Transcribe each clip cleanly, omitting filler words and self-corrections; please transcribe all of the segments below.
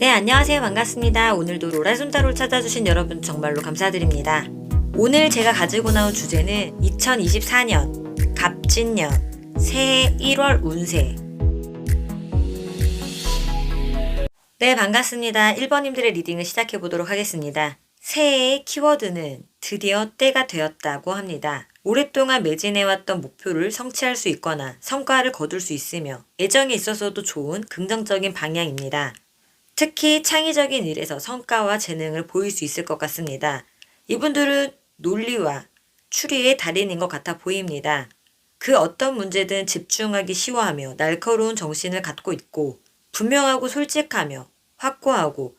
네, 안녕하세요. 반갑습니다. 오늘도 로라손타로를 찾아주신 여러분 정말로 감사드립니다. 오늘 제가 가지고 나온 주제는 2024년 갑진년 새해 1월 운세. 네, 반갑습니다. 1번님들의 리딩을 시작해 보도록 하겠습니다. 새해의 키워드는 드디어 때가 되었다고 합니다. 오랫동안 매진해왔던 목표를 성취할 수 있거나 성과를 거둘 수 있으며 애정에 있어서도 좋은 긍정적인 방향입니다. 특히 창의적인 일에서 성과와 재능을 보일 수 있을 것 같습니다. 이분들은 논리와 추리의 달인인 것 같아 보입니다. 그 어떤 문제든 집중하기 쉬워하며 날카로운 정신을 갖고 있고 분명하고 솔직하며 확고하고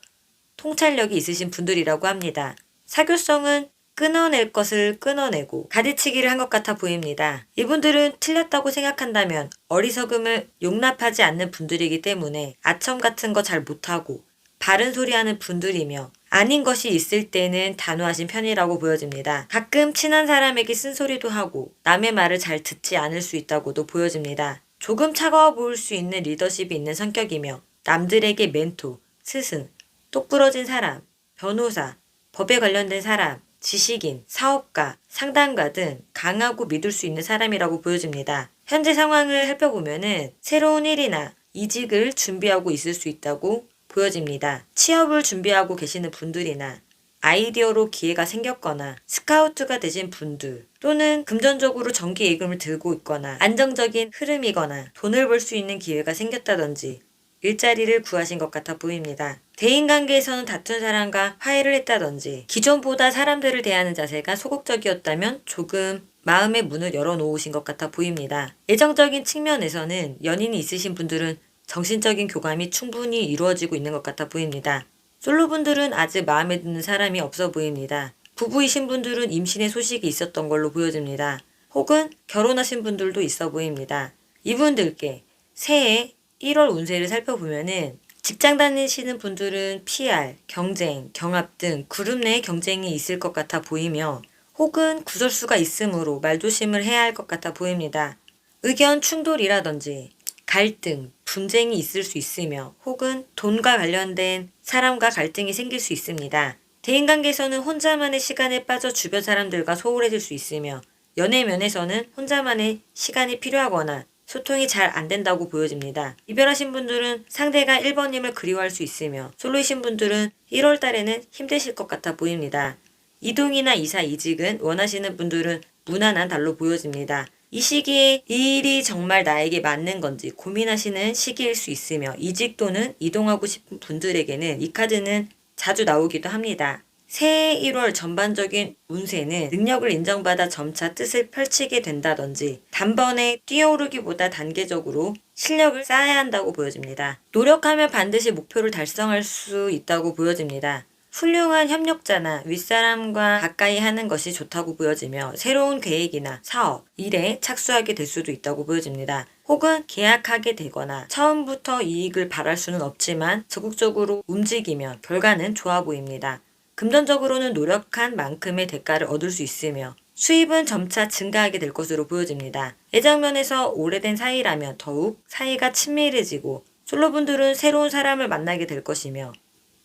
통찰력이 있으신 분들이라고 합니다. 사교성은 끊어낼 것을 끊어내고 가지치기를 한 것 같아 보입니다. 이분들은 틀렸다고 생각한다면 어리석음을 용납하지 않는 분들이기 때문에 아첨 같은 거 잘 못하고 바른 소리 하는 분들이며 아닌 것이 있을 때는 단호하신 편이라고 보여집니다. 가끔 친한 사람에게 쓴소리도 하고 남의 말을 잘 듣지 않을 수 있다고도 보여집니다. 조금 차가워 보일 수 있는 리더십이 있는 성격이며 남들에게 멘토, 스승, 똑부러진 사람, 변호사, 법에 관련된 사람, 지식인, 사업가, 상담가 등 강하고 믿을 수 있는 사람이라고 보여집니다. 현재 상황을 살펴보면은 새로운 일이나 이직을 준비하고 있을 수 있다고 보여집니다. 취업을 준비하고 계시는 분들이나 아이디어로 기회가 생겼거나 스카우트가 되신 분들 또는 금전적으로 정기 예금을 들고 있거나 안정적인 흐름이거나 돈을 벌 수 있는 기회가 생겼다든지 일자리를 구하신 것 같아 보입니다. 대인관계에서는 다툰 사람과 화해를 했다든지 기존보다 사람들을 대하는 자세가 소극적이었다면 조금 마음의 문을 열어놓으신 것 같아 보입니다. 애정적인 측면에서는 연인이 있으신 분들은 정신적인 교감이 충분히 이루어지고 있는 것 같아 보입니다. 솔로분들은 아직 마음에 드는 사람이 없어 보입니다. 부부이신 분들은 임신의 소식이 있었던 걸로 보여집니다. 혹은 결혼하신 분들도 있어 보입니다. 이분들께 새해 1월 운세를 살펴보면은 직장 다니시는 분들은 PR, 경쟁, 경합 등 그룹 내의 경쟁이 있을 것 같아 보이며 혹은 구설수가 있으므로 말조심을 해야 할 것 같아 보입니다. 의견 충돌이라든지 갈등, 분쟁이 있을 수 있으며 혹은 돈과 관련된 사람과 갈등이 생길 수 있습니다. 대인관계에서는 혼자만의 시간에 빠져 주변 사람들과 소홀해질 수 있으며 연애 면에서는 혼자만의 시간이 필요하거나 소통이 잘 안 된다고 보여집니다. 이별하신 분들은 상대가 1번님을 그리워할 수 있으며 솔로이신 분들은 1월 달에는 힘드실 것 같아 보입니다. 이동이나 이사, 이직은 원하시는 분들은 무난한 달로 보여집니다. 이 시기에 이 일이 정말 나에게 맞는 건지 고민하시는 시기일 수 있으며 이직 또는 이동하고 싶은 분들에게는 이 카드는 자주 나오기도 합니다. 새해 1월 전반적인 운세는 능력을 인정받아 점차 뜻을 펼치게 된다든지 단번에 뛰어오르기보다 단계적으로 실력을 쌓아야 한다고 보여집니다. 노력하면 반드시 목표를 달성할 수 있다고 보여집니다. 훌륭한 협력자나 윗사람과 가까이 하는 것이 좋다고 보여지며 새로운 계획이나 사업, 일에 착수하게 될 수도 있다고 보여집니다. 혹은 계약하게 되거나 처음부터 이익을 바랄 수는 없지만 적극적으로 움직이면 결과는 좋아 보입니다. 금전적으로는 노력한 만큼의 대가를 얻을 수 있으며 수입은 점차 증가하게 될 것으로 보여집니다. 애정면에서 오래된 사이라면 더욱 사이가 친밀해지고 솔로분들은 새로운 사람을 만나게 될 것이며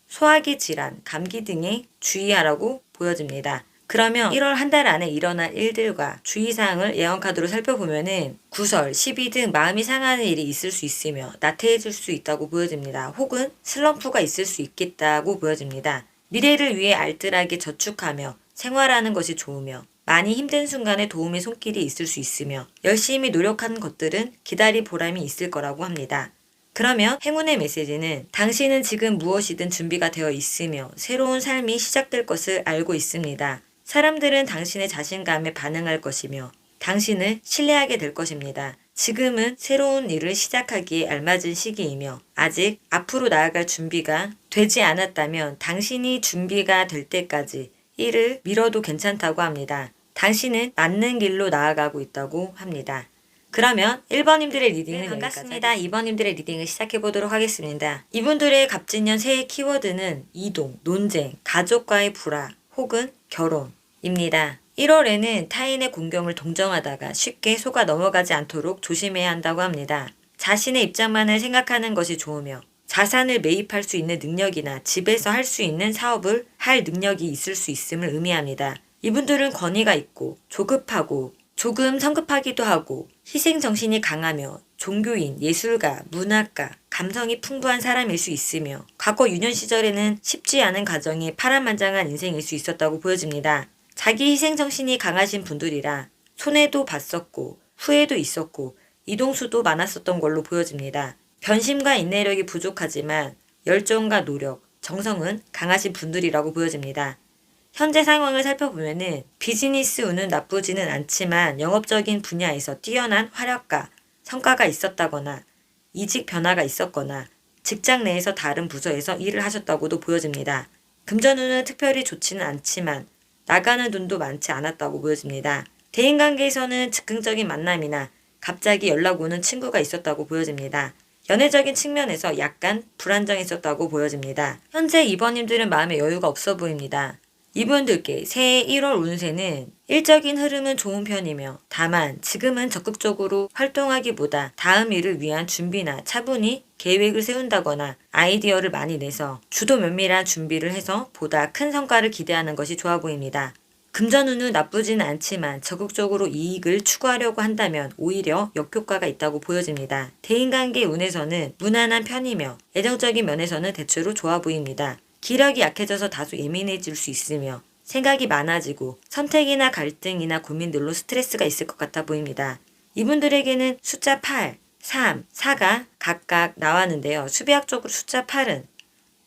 소화기 질환, 감기 등에 주의하라고 보여집니다. 그러면 1월 한 달 안에 일어날 일들과 주의사항을 예언카드로 살펴보면은 구설, 시비 등 마음이 상하는 일이 있을 수 있으며 나태해질 수 있다고 보여집니다. 혹은 슬럼프가 있을 수 있겠다고 보여집니다. 미래를 위해 알뜰하게 저축하며 생활하는 것이 좋으며 많이 힘든 순간에 도움의 손길이 있을 수 있으며 열심히 노력한 것들은 기다릴 보람이 있을 거라고 합니다. 그러면 행운의 메시지는 당신은 지금 무엇이든 준비가 되어 있으며 새로운 삶이 시작될 것을 알고 있습니다. 사람들은 당신의 자신감에 반응할 것이며 당신을 신뢰하게 될 것입니다. 지금은 새로운 일을 시작하기에 알맞은 시기이며 아직 앞으로 나아갈 준비가 되지 않았다면 당신이 준비가 될 때까지 일을 미뤄도 괜찮다고 합니다. 당신은 맞는 길로 나아가고 있다고 합니다. 그러면 1번님들의 리딩은 반갑습니다. 2번님들의 리딩을 시작해보도록 하겠습니다. 이분들의 갑진년 새해 키워드는 이동, 논쟁, 가족과의 불화 혹은 결혼입니다. 1월에는 타인의 공경을 동정하다가 쉽게 속아 넘어가지 않도록 조심해야 한다고 합니다. 자신의 입장만을 생각하는 것이 좋으며 자산을 매입할 수 있는 능력이나 집에서 할 수 있는 사업을 할 능력이 있을 수 있음을 의미합니다. 이분들은 권위가 있고 조급하고 조금 성급하기도 하고 희생정신이 강하며 종교인, 예술가, 문학가, 감성이 풍부한 사람일 수 있으며 과거 유년 시절에는 쉽지 않은 가정이 파란만장한 인생일 수 있었다고 보여집니다. 자기 희생정신이 강하신 분들이라 손해도 봤었고 후회도 있었고 이동수도 많았었던 걸로 보여집니다. 변심과 인내력이 부족하지만 열정과 노력, 정성은 강하신 분들이라고 보여집니다. 현재 상황을 살펴보면은 비즈니스 운은 나쁘지는 않지만 영업적인 분야에서 뛰어난 활약과 성과가 있었다거나 이직 변화가 있었거나 직장 내에서 다른 부서에서 일을 하셨다고도 보여집니다. 금전운은 특별히 좋지는 않지만 나가는 돈도 많지 않았다고 보여집니다. 대인관계에서는 즉흥적인 만남이나 갑자기 연락 오는 친구가 있었다고 보여집니다. 연애적인 측면에서 약간 불안정했었다고 보여집니다. 현재 이번님들은 마음에 여유가 없어 보입니다. 이분들께 새해 1월 운세는 일적인 흐름은 좋은 편이며 다만 지금은 적극적으로 활동하기보다 다음 일을 위한 준비나 차분히 계획을 세운다거나 아이디어를 많이 내서 주도 면밀한 준비를 해서 보다 큰 성과를 기대하는 것이 좋아 보입니다. 금전운은 나쁘지는 않지만 적극적으로 이익을 추구하려고 한다면 오히려 역효과가 있다고 보여집니다. 대인관계 운에서는 무난한 편이며 애정적인 면에서는 대체로 좋아 보입니다. 기력이 약해져서 다소 예민해질 수 있으며 생각이 많아지고 선택이나 갈등이나 고민들로 스트레스가 있을 것 같아 보입니다. 이분들에게는 숫자 8, 3, 4가 각각 나왔는데요. 수비학적으로 숫자 8은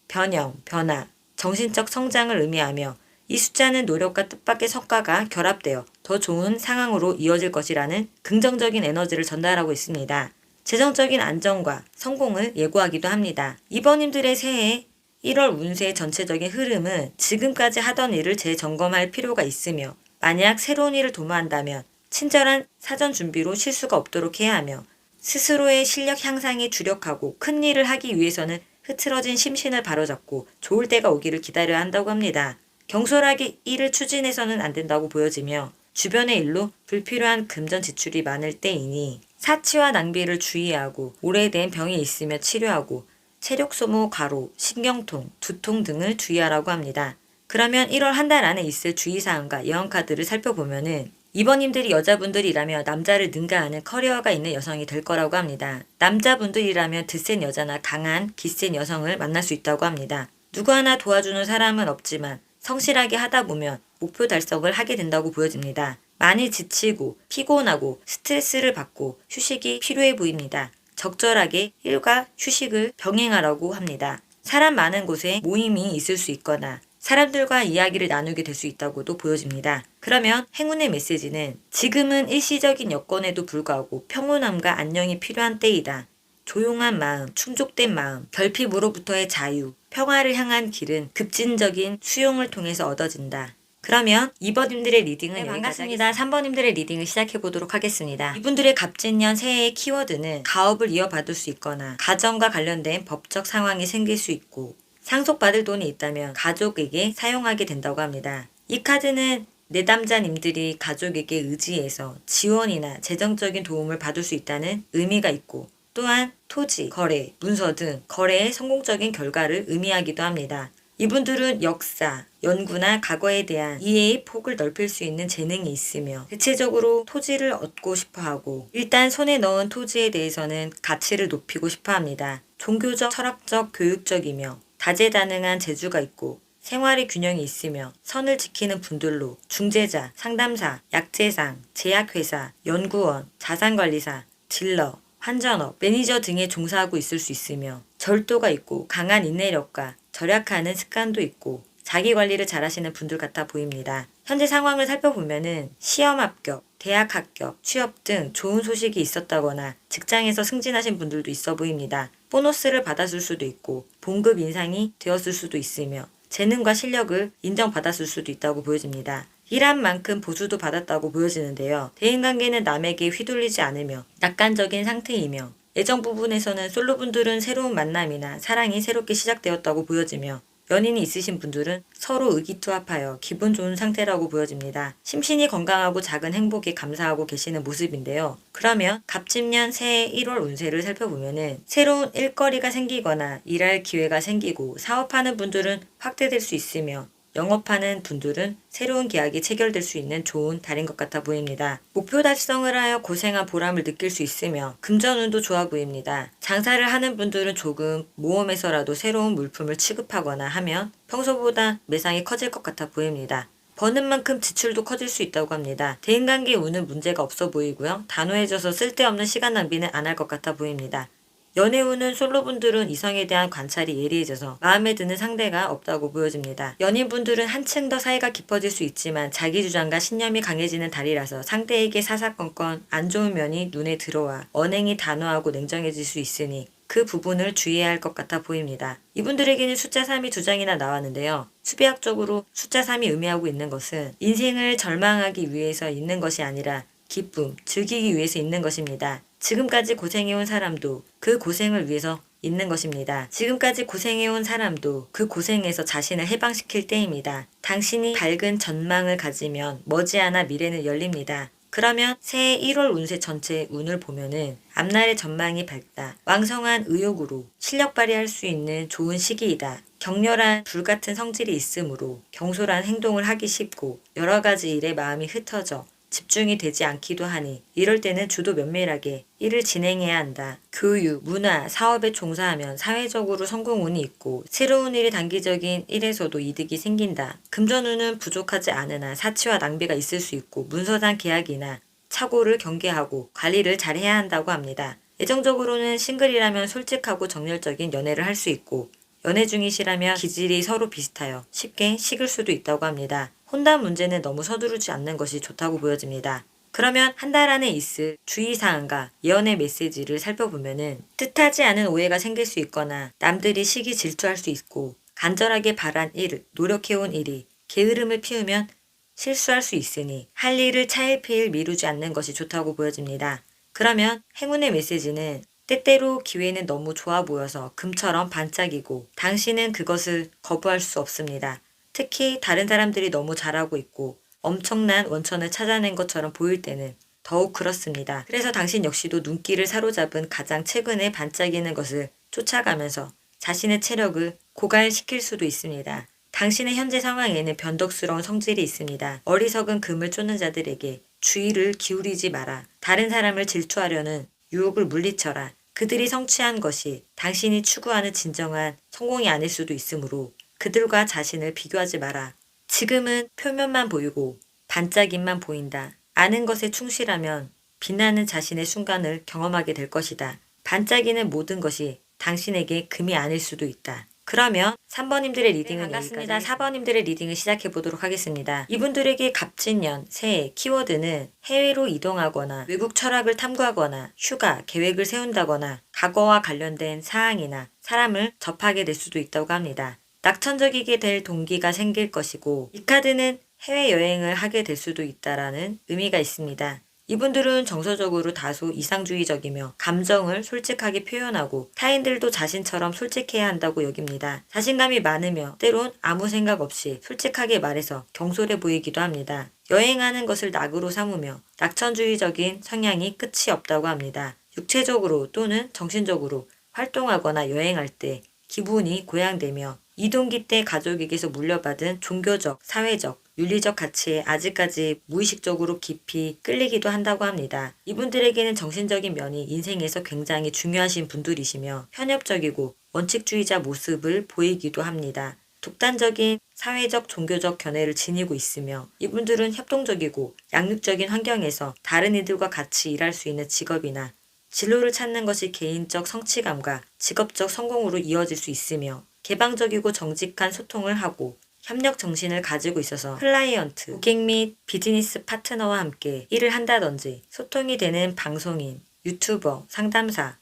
변형, 변화, 정신적 성장을 의미하며 이 숫자는 노력과 뜻밖의 성과가 결합되어 더 좋은 상황으로 이어질 것이라는 긍정적인 에너지를 전달하고 있습니다. 재정적인 안정과 성공을 예고하기도 합니다. 이번님들의 새해 1월 운세의 전체적인 흐름은 지금까지 하던 일을 재점검할 필요가 있으며 만약 새로운 일을 도모한다면 친절한 사전 준비로 실수가 없도록 해야 하며 스스로의 실력 향상에 주력하고 큰 일을 하기 위해서는 흐트러진 심신을 바로잡고 좋을 때가 오기를 기다려야 한다고 합니다. 경솔하게 일을 추진해서는 안 된다고 보여지며 주변의 일로 불필요한 금전 지출이 많을 때이니 사치와 낭비를 주의하고 오래된 병이 있으며 치료하고 체력 소모, 과로, 신경통, 두통 등을 주의하라고 합니다. 그러면 1월 한 달 안에 있을 주의사항과 예언카드를 살펴보면은 이번님들이 여자분들이라면 남자를 능가하는 커리어가 있는 여성이 될 거라고 합니다. 남자분들이라면 드센 여자나 강한 기센 여성을 만날 수 있다고 합니다. 누구 하나 도와주는 사람은 없지만 성실하게 하다 보면 목표 달성을 하게 된다고 보여집니다. 많이 지치고 피곤하고 스트레스를 받고 휴식이 필요해 보입니다. 적절하게 일과 휴식을 병행하라고 합니다. 사람 많은 곳에 모임이 있을 수 있거나 사람들과 이야기를 나누게 될 수 있다고도 보여집니다. 그러면 행운의 메시지는 지금은 일시적인 여건에도 불구하고 평온함과 안녕이 필요한 때이다. 조용한 마음, 충족된 마음, 결핍으로부터의 자유, 평화를 향한 길은 급진적인 수용을 통해서 얻어진다. 그러면 2번님들의 리딩은 반갑습니다. 3번님들의 리딩을 시작해보도록 하겠습니다. 이분들의 갑진년 새해의 키워드는 가업을 이어받을 수 있거나 가정과 관련된 법적 상황이 생길 수 있고 상속받을 돈이 있다면 가족에게 사용하게 된다고 합니다. 이 카드는 내담자님들이 가족에게 의지해서 지원이나 재정적인 도움을 받을 수 있다는 의미가 있고 또한 토지, 거래, 문서 등 거래의 성공적인 결과를 의미하기도 합니다. 이분들은 역사, 연구나 과거에 대한 이해의 폭을 넓힐 수 있는 재능이 있으며 대체적으로 토지를 얻고 싶어하고 일단 손에 넣은 토지에 대해서는 가치를 높이고 싶어합니다. 종교적, 철학적, 교육적이며 다재다능한 재주가 있고 생활의 균형이 있으며 선을 지키는 분들로 중재자, 상담사, 약재상, 제약회사, 연구원, 자산관리사, 딜러, 환전업, 매니저 등에 종사하고 있을 수 있으며 절도가 있고 강한 인내력과 절약하는 습관도 있고 자기관리를 잘하시는 분들 같아 보입니다. 현재 상황을 살펴보면은 시험 합격, 대학 합격, 취업 등 좋은 소식이 있었다거나 직장에서 승진하신 분들도 있어 보입니다. 보너스를 받았을 수도 있고 봉급 인상이 되었을 수도 있으며 재능과 실력을 인정받았을 수도 있다고 보여집니다. 일한 만큼 보수도 받았다고 보여지는데요. 대인관계는 남에게 휘둘리지 않으며 낙관적인 상태이며 애정 부분에서는 솔로분들은 새로운 만남이나 사랑이 새롭게 시작되었다고 보여지며 연인이 있으신 분들은 서로 의기투합하여 기분 좋은 상태라고 보여집니다. 심신이 건강하고 작은 행복에 감사하고 계시는 모습인데요. 그러면 갑진년 새해 1월 운세를 살펴보면은 새로운 일거리가 생기거나 일할 기회가 생기고 사업하는 분들은 확대될 수 있으며 영업하는 분들은 새로운 계약이 체결될 수 있는 좋은 달인 것 같아 보입니다. 목표 달성을 하여 고생한 보람을 느낄 수 있으며 금전운도 좋아 보입니다. 장사를 하는 분들은 조금 모험에서라도 새로운 물품을 취급하거나 하면 평소보다 매상이 커질 것 같아 보입니다. 버는 만큼 지출도 커질 수 있다고 합니다. 대인관계 운은 문제가 없어 보이고요. 단호해져서 쓸데없는 시간 낭비는 안 할 것 같아 보입니다. 연애운은 솔로분들은 이성에 대한 관찰이 예리해져서 마음에 드는 상대가 없다고 보여집니다. 연인분들은 한층 더 사이가 깊어질 수 있지만 자기주장과 신념이 강해지는 달이라서 상대에게 사사건건 안 좋은 면이 눈에 들어와 언행이 단호하고 냉정해질 수 있으니 그 부분을 주의해야 할 것 같아 보입니다. 이분들에게는 숫자 3이 2장이나 나왔는데요. 수비학적으로 숫자 3이 의미하고 있는 것은 인생을 절망하기 위해서 있는 것이 아니라 기쁨, 즐기기 위해서 있는 것입니다. 지금까지 고생해온 사람도 그 고생을 위해서 있는 것입니다. 지금까지 고생해온 사람도 그 고생에서 자신을 해방시킬 때입니다. 당신이 밝은 전망을 가지면 머지않아 미래는 열립니다. 그러면 새해 1월 운세 전체 운을 보면은 앞날의 전망이 밝다. 왕성한 의욕으로 실력 발휘할 수 있는 좋은 시기이다. 격렬한 불같은 성질이 있으므로 경솔한 행동을 하기 쉽고 여러 가지 일에 마음이 흩어져 집중이 되지 않기도 하니 이럴 때는 주도 면밀하게 일을 진행해야 한다. 교육, 문화, 사업에 종사하면 사회적으로 성공운이 있고 새로운 일이 단기적인 일에서도 이득이 생긴다. 금전운은 부족하지 않으나 사치와 낭비가 있을 수 있고 문서상 계약이나 착오를 경계하고 관리를 잘 해야 한다고 합니다. 애정적으로는 싱글이라면 솔직하고 정열적인 연애를 할 수 있고 연애 중이시라면 기질이 서로 비슷하여 쉽게 식을 수도 있다고 합니다. 혼담 문제는 너무 서두르지 않는 것이 좋다고 보여집니다. 그러면 한 달 안에 있을 주의사항과 예언의 메시지를 살펴보면은 뜻하지 않은 오해가 생길 수 있거나 남들이 시기 질투할 수 있고 간절하게 바란 일, 노력해온 일이 게으름을 피우면 실수할 수 있으니 할 일을 차일피일 미루지 않는 것이 좋다고 보여집니다. 그러면 행운의 메시지는 때때로 기회는 너무 좋아 보여서 금처럼 반짝이고 당신은 그것을 거부할 수 없습니다. 특히 다른 사람들이 너무 잘하고 있고 엄청난 원천을 찾아낸 것처럼 보일 때는 더욱 그렇습니다. 그래서 당신 역시도 눈길을 사로잡은 가장 최근에 반짝이는 것을 쫓아가면서 자신의 체력을 고갈시킬 수도 있습니다. 당신의 현재 상황에는 변덕스러운 성질이 있습니다. 어리석은 금을 쫓는 자들에게 주의를 기울이지 마라. 다른 사람을 질투하려는 유혹을 물리쳐라. 그들이 성취한 것이 당신이 추구하는 진정한 성공이 아닐 수도 있으므로 그들과 자신을 비교하지 마라. 지금은 표면만 보이고 반짝임만 보인다. 아는 것에 충실하면 빛나는 자신의 순간을 경험하게 될 것이다. 반짝이는 모든 것이 당신에게 금이 아닐 수도 있다. 그러면 3번님들의 리딩은 반갑습니다. 4번님들의 리딩을 시작해 보도록 하겠습니다. 이분들에게 갑진년, 새해, 키워드는 해외로 이동하거나 외국 철학을 탐구하거나 휴가, 계획을 세운다거나 과거와 관련된 사항이나 사람을 접하게 될 수도 있다고 합니다. 낙천적이게 될 동기가 생길 것이고 이 카드는 해외여행을 하게 될 수도 있다라는 의미가 있습니다. 이분들은 정서적으로 다소 이상주의적이며 감정을 솔직하게 표현하고 타인들도 자신처럼 솔직해야 한다고 여깁니다. 자신감이 많으며 때론 아무 생각 없이 솔직하게 말해서 경솔해 보이기도 합니다. 여행하는 것을 낙으로 삼으며 낙천주의적인 성향이 끝이 없다고 합니다. 육체적으로 또는 정신적으로 활동하거나 여행할 때 기분이 고양되며 이동기 때 가족에게서 물려받은 종교적, 사회적, 윤리적 가치에 아직까지 무의식적으로 깊이 끌리기도 한다고 합니다. 이분들에게는 정신적인 면이 인생에서 굉장히 중요하신 분들이시며 편협적이고 원칙주의자 모습을 보이기도 합니다. 독단적인 사회적, 종교적 견해를 지니고 있으며 이분들은 협동적이고 양육적인 환경에서 다른 이들과 같이 일할 수 있는 직업이나 진로를 찾는 것이 개인적 성취감과 직업적 성공으로 이어질 수 있으며 개방적이고 정직한 소통을 하고 협력 정신을 가지고 있어서 클라이언트, 고객 및 비즈니스 파트너와 함께 일을 한다든지 소통이 되는 방송인, 유튜버, 상담사,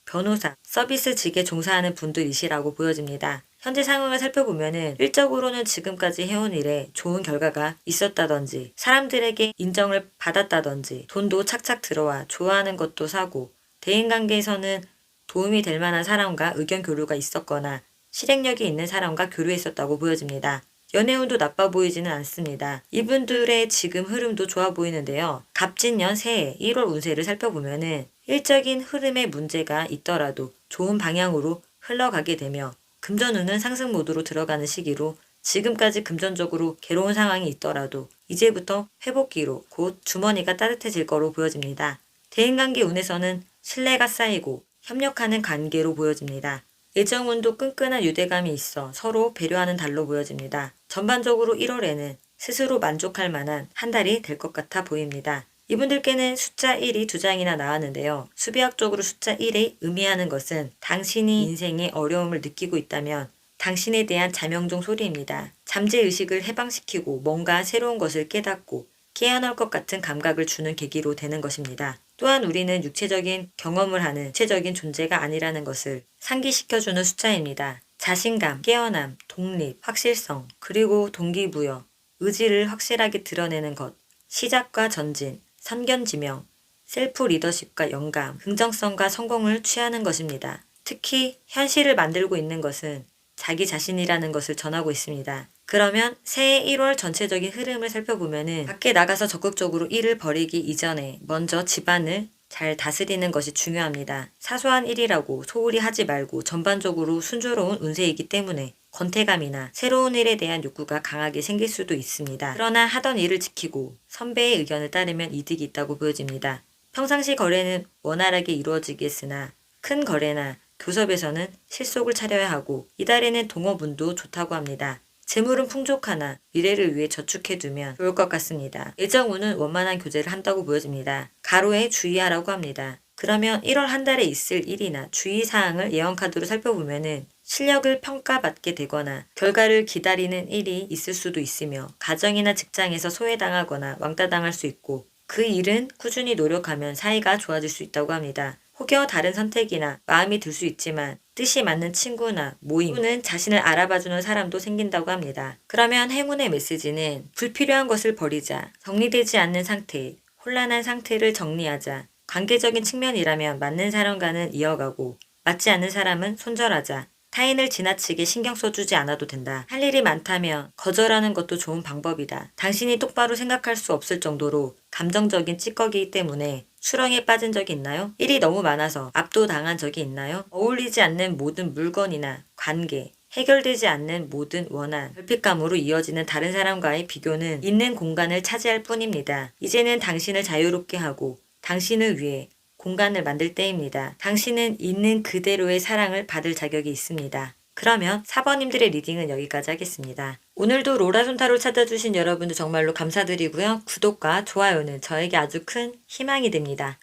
변호사, 서비스직에 종사하는 분들이시라고 보여집니다. 현재 상황을 살펴보면은 일적으로는 지금까지 해온 일에 좋은 결과가 있었다든지 사람들에게 인정을 받았다든지 돈도 착착 들어와 좋아하는 것도 사고 대인관계에서는 도움이 될 만한 사람과 의견 교류가 있었거나 실행력이 있는 사람과 교류했었다고 보여집니다. 연애운도 나빠 보이지는 않습니다. 이분들의 지금 흐름도 좋아 보이는데요. 갑진년 새해 1월 운세를 살펴보면은 일적인 흐름에 문제가 있더라도 좋은 방향으로 흘러가게 되며 금전운은 상승 모드로 들어가는 시기로 지금까지 금전적으로 괴로운 상황이 있더라도 이제부터 회복기로 곧 주머니가 따뜻해질 거로 보여집니다. 대인관계 운에서는 신뢰가 쌓이고 협력하는 관계로 보여집니다. 애정운도 끈끈한 유대감이 있어 서로 배려하는 달로 보여집니다. 전반적으로 1월에는 스스로 만족할 만한 한 달이 될 것 같아 보입니다. 이분들께는 숫자 1이 2장이나 나왔는데요. 수비학적으로 숫자 1이 의미하는 것은 당신이 인생에 어려움을 느끼고 있다면 당신에 대한 자명종 소리입니다. 잠재의식을 해방시키고 뭔가 새로운 것을 깨닫고 깨어날 것 같은 감각을 주는 계기로 되는 것입니다. 또한 우리는 육체적인 경험을 하는 육체적인 존재가 아니라는 것을 상기시켜주는 숫자입니다. 자신감, 깨어남, 독립, 확실성, 그리고 동기부여, 의지를 확실하게 드러내는 것, 시작과 전진, 선견지명, 셀프 리더십과 영감, 긍정성과 성공을 취하는 것입니다. 특히 현실을 만들고 있는 것은 자기 자신이라는 것을 전하고 있습니다. 그러면 새해 1월 전체적인 흐름을 살펴보면은 밖에 나가서 적극적으로 일을 벌이기 이전에 먼저 집안을 잘 다스리는 것이 중요합니다. 사소한 일이라고 소홀히 하지 말고 전반적으로 순조로운 운세이기 때문에 권태감이나 새로운 일에 대한 욕구가 강하게 생길 수도 있습니다. 그러나 하던 일을 지키고 선배의 의견을 따르면 이득이 있다고 보여집니다. 평상시 거래는 원활하게 이루어지겠으나 큰 거래나 교섭에서는 실속을 차려야 하고 이달에는 동업운도 좋다고 합니다. 재물은 풍족하나 미래를 위해 저축해두면 좋을 것 같습니다. 애정운은 원만한 교제를 한다고 보여집니다. 가로에 주의하라고 합니다. 그러면 1월 한 달에 있을 일이나 주의사항을 예언카드로 살펴보면은 실력을 평가받게 되거나 결과를 기다리는 일이 있을 수도 있으며 가정이나 직장에서 소외당하거나 왕따당할 수 있고 그 일은 꾸준히 노력하면 사이가 좋아질 수 있다고 합니다. 혹여 다른 선택이나 마음이 들 수 있지만 뜻이 맞는 친구나 모임 또는 자신을 알아봐주는 사람도 생긴다고 합니다. 그러면 행운의 메시지는 불필요한 것을 버리자, 정리되지 않는 상태, 혼란한 상태를 정리하자, 관계적인 측면이라면 맞는 사람과는 이어가고 맞지 않는 사람은 손절하자, 타인을 지나치게 신경 써주지 않아도 된다. 할 일이 많다면 거절하는 것도 좋은 방법이다. 당신이 똑바로 생각할 수 없을 정도로 감정적인 찌꺼기이기 때문에 수렁에 빠진 적이 있나요? 일이 너무 많아서 압도당한 적이 있나요? 어울리지 않는 모든 물건이나 관계, 해결되지 않는 모든 원한, 결핍감으로 이어지는 다른 사람과의 비교는 있는 공간을 차지할 뿐입니다. 이제는 당신을 자유롭게 하고 당신을 위해 공간을 만들 때입니다. 당신은 있는 그대로의 사랑을 받을 자격이 있습니다. 그러면 4번님들의 리딩은 여기까지 하겠습니다. 오늘도 로라손타로 찾아주신 여러분들 정말로 감사드리고요. 구독과 좋아요는 저에게 아주 큰 희망이 됩니다.